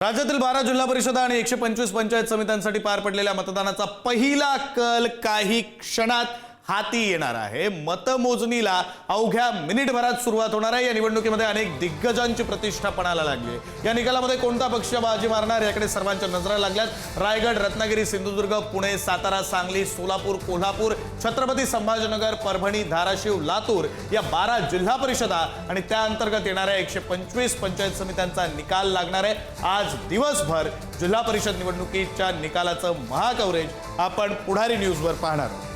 राज्यातील 12 जिल्हा परिषदा आणि 125 पंचायत समित्यांसाठी पार पडलेल्या मतदानाचा पहिला कल काही क्षणात हाती येणार आहे। मतमोजणीला अवघ्या मिनिटभरात सुरुवात होणार आहे। या निवडणुकीमध्ये अनेक दिग्गजांची प्रतिष्ठा पणाला लागली आहे। या निकालामध्ये कोणता पक्ष बाजी मारणार याकडे सर्वांच्या नजरा लागल्यात। रायगड, रत्नागिरी, सिंधुदुर्ग, पुणे, सातारा, सांगली, सोलापूर, कोल्हापूर, छत्रपती संभाजीनगर, परभणी, धाराशिव, लातूर या 12 जिल्हा परिषदा आणि त्या अंतर्गत येणाऱ्या 125 पंचायत समित्यांचा निकाल लागणार आहे। आज दिवसभर जिल्हा परिषद निवडणुकीच्या निकालाचं महाकव्हरेज आपण पुढारी न्यूजवर पाहणार आहोत।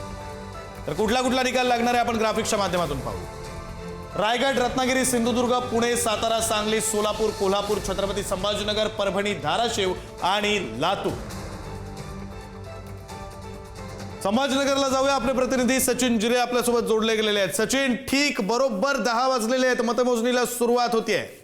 तर कुठला निकाल लागणार आहे आपण ग्राफिक्सच्या माध्यमातून पाहू। रायगड, रत्नागिरी, सिंधुदुर्ग, पुणे, सातारा, सांगली, सोलापूर, कोल्हापूर, छत्रपती संभाजीनगर, परभणी, धाराशिव आणि लातूर। संभाजीनगरला जाऊया। आपले प्रतिनिधी सचिन जिरे आपल्यासोबत जोडले गेलेले आहेत। सचिन, ठीक बरोबर 10 वाजलेले आहेत, मतमोजणीला सुरुवात होतीये।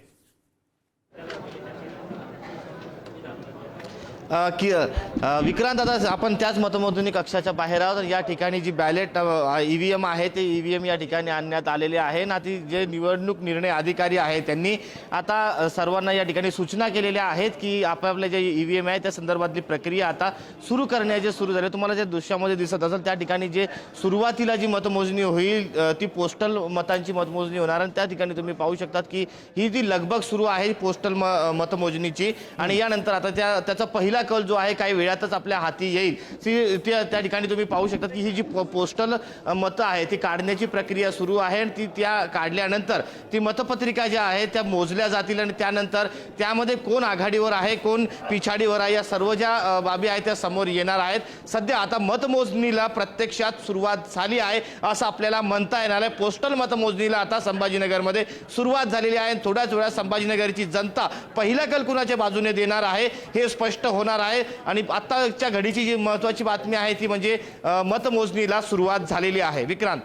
विक्रांत, आता आपण त्याच मतमोजणी कक्षाच्या बाहेर आहोत। या ठिकाणी जी बॅलेट ईव्हीएम आहे ते ईव्हीएम या ठिकाणी आणण्यात आलेले आहे ना। ती जे निवडणूक निर्णय अधिकारी आहेत त्यांनी आता सर्वांना या ठिकाणी सूचना केलेल्या आहेत की आपापले जे ईव्हीएम आहे त्या संदर्भातली प्रक्रिया आता सुरू करण्याचे सुरू झाले। तुम्हाला जे दृश्यामध्ये दिसत असेल त्या ठिकाणी जे सुरुवातीला जी मतमोजणी होईल ती पोस्टल मतांची मतमोजणी होणार आणि त्या ठिकाणी तुम्ही पाहू शकतात की ही जी लगबग सुरू आहे पोस्टल मतमोजणीची आणि यानंतर आता त्याचा पहिला कल जो आहे काही वेळातच आपल्या हाती येईल। त्या ठिकाणी तुम्ही पाहू शकता की ही जी पोस्टल मतं आहे ती काढण्याची प्रक्रिया सुरू आहे आणि त्या काढल्यानंतर ती मतपत्रिका ज्या आहेत त्या मोजल्या जातील आणि त्यानंतर त्यामध्ये कोण आघाडीवर आहे कोण पिछाडीवर आहे या सर्व ज्या बाबी आहेत त्या समोर येणार आहेत। सध्या आता मतमोजणीला प्रत्यक्षात सुरुवात झाली आहे असं आपल्याला म्हणता येणार आहे। पोस्टल मतमोजणीला आता संभाजीनगरमध्ये सुरुवात झालेली आहे। थोड्याच वेळात संभाजीनगरची जनता पहिला कल कुणाच्या बाजूने देणार आहे हे स्पष्ट होणार आहे आणि आताच्या घडीची जी महत्त्वाची बातमी आहे ती म्हणजे मतमोजणीला सुरुवात झालेली आहे। विक्रांत,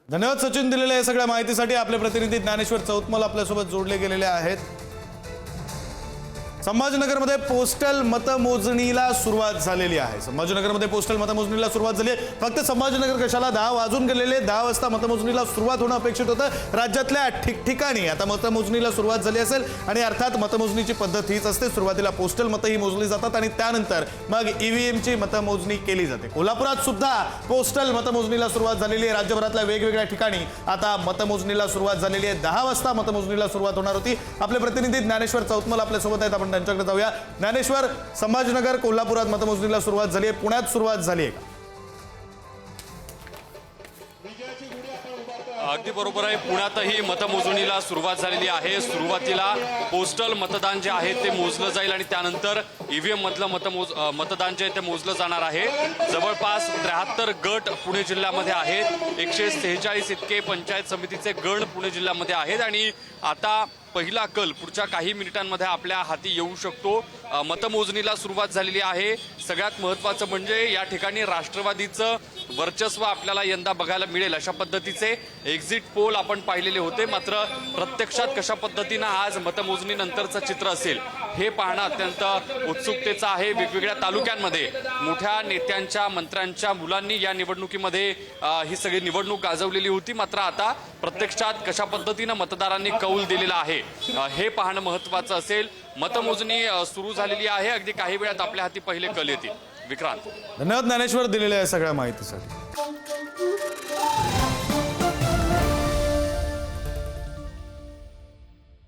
धन्यवाद सचिन दिलेल्या या सगळ्या माहितीसाठी। आपले प्रतिनिधी ज्ञानेश्वर चौतमल आपल्यासोबत जोडले गेलेले आहेत। संभाजीनगरमध्ये पोस्टल मतमोजणीला सुरुवात झालेली आहे। संभाजीनगरमध्ये पोस्टल मतमोजणीला सुरुवात झाली आहे। फक्त संभाजीनगर कशाला 10 वाजून गेलेले, 10 वाजता मतमोजणीला सुरुवात होणं अपेक्षित होतं। राज्यातल्या ठिकठिकाणी आता मतमोजणीला सुरुवात झाली असेल आणि अर्थात मतमोजणीची पद्धत हीच असते। सुरुवातीला पोस्टल मतही मोजली जातात आणि त्यानंतर मग ईव्हीएमची मतमोजणी केली जाते। कोल्हापुरात सुद्धा पोस्टल मतमोजणीला सुरुवात झालेली आहे। राज्यभरातल्या वेगवेगळ्या ठिकाणी आता मतमोजणीला सुरुवात झालेली आहे। 10 वाजता मतमोजणीला सुरुवात होणार होती। आपले प्रतिनिधी ज्ञानेश्वर चौतमल आपल्यासोबत आहेत, आपण त्यांच्याकडे जाऊया। ज्ञानेश्वर, संभाजीनगर, कोल्हापुरात मतमोजणीला सुरुवात झाली आहे, पुण्यात सुरुवात झाली आहे? अगदी बरोबर आहे, पुण्यातही मतमोजणीला सुरुवात झालेली आहे। सुरुवातीला पोस्टल मतदान जे आहे ते मोजलं जाईल आणि त्यानंतर ईव्हीएम मधलं मतदान जे आहे ते मोजलं जाणार आहे। जवळपास 73 गट पुणे जिल्ह्यामध्ये आहेत। 146 इतके पंचायत समितीचे गण पुणे जिल्ह्यामध्ये आहेत आणि आता पहिला कल पुढच्या काही मिनिटांमध्ये आपल्या हाती येऊ शकतो। मतमोजणीला सुरुवात झालेली आहे। सगळ्यात महत्त्वाचं म्हणजे या ठिकाणी राष्ट्रवादीचं वर्चस्व आपल्याला यंदा बघायला मिळेल अशा पद्धतीचे एक्झिट पोल आपण पाहिलेले होते। मात्र प्रत्यक्षात कशा पद्धतीनं आज मतमोजणीनंतरचं चित्र असेल हे पाहणं अत्यंत उत्सुकतेचं आहे। वेगवेगळ्या तालुक्यांमध्ये मोठ्या नेत्यांच्या मंत्र्यांच्या मुलांनी या निवडणुकीमध्ये ही सगळी निवडणूक गाजवलेली होती। मात्र आता प्रत्यक्षात कशा पद्धतीनं मतदारांनी कौल दिलेला आहे हे पाहणं महत्त्वाचं असेल। मतमोजणी सुरू झालेली आहे। अगदी काही वेळात आपल्या हाती पहिले कल येतील। विक्रांत, धन्यवाद ज्ञानेश्वर दिलेल्या या सगळ्या माहितीसाठी।